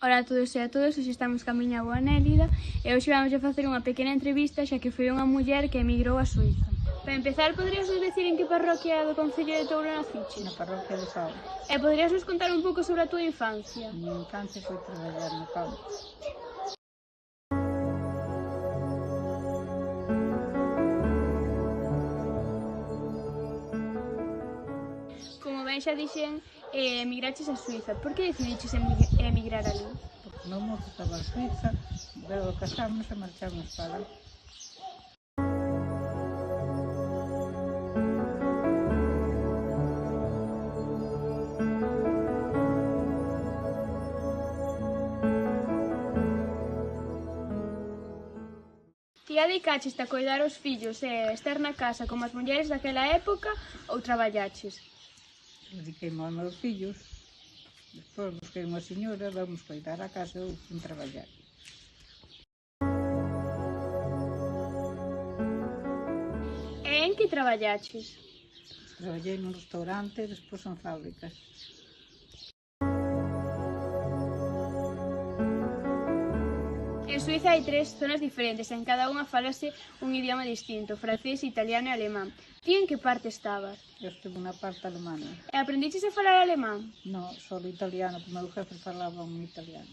Ola a todos e a todas, hoxe estamos camiña a Boa Nélida e hoxe vamos a facer unha pequena entrevista xa que foi unha muller que emigrou a Suiza. Para empezar, poderías nos decir en que parroquia do Concello de Touro naciches? Na parroquia de Sao. E poderías nos contar un pouco sobre a túa infancia? A miña infancia foi traballar no campo. Como ben xa dixen, emigraches a Suiza. Por que decidiches emigrar ali? Porque o meu mozo estaba en Suiza, pero casamos e marchamos para lá. Ti adicaches a coidar os fillos e estar na casa como as mulleres daquela época ou traballaches? Dediquei-me aos meus fillos, despois busquei unha señora, vamos coidar a casa ou sin traballar. E en que traballaches? Traballei nun restaurante e despois en fábricas. En Suiza hai 3 zonas diferentes, en cada unha falase un idioma distinto, francés, italiano e alemán. Ti en que parte estabas? Eu estive na parte alemana. E aprendiches a falar alemán? No, só o italiano, que o meu jefe falaba un italiano.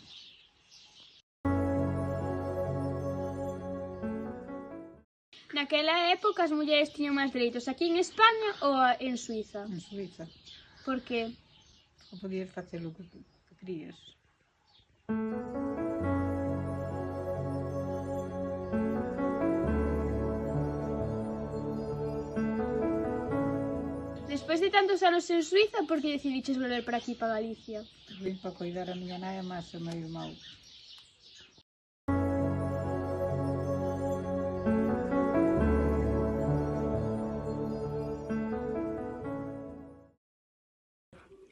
Naquela época as mulleres tiñan máis dereitos aquí en España ou en Suiza? En Suiza. Por que? Ou podías facer o que querías. Despois de tantos anos en Suiza, por que decidiches volver para aquí, para Galicia? Vim para coidar a miña nai e máis o meu irmão.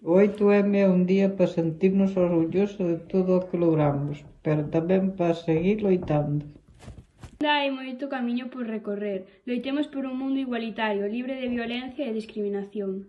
O 8M é un día para sentirnos orgullosos de todo o que logramos, pero tamén para seguir loitando. Hai moito camiño por recorrer. Loitemos por un mundo igualitario, libre de violencia e discriminación.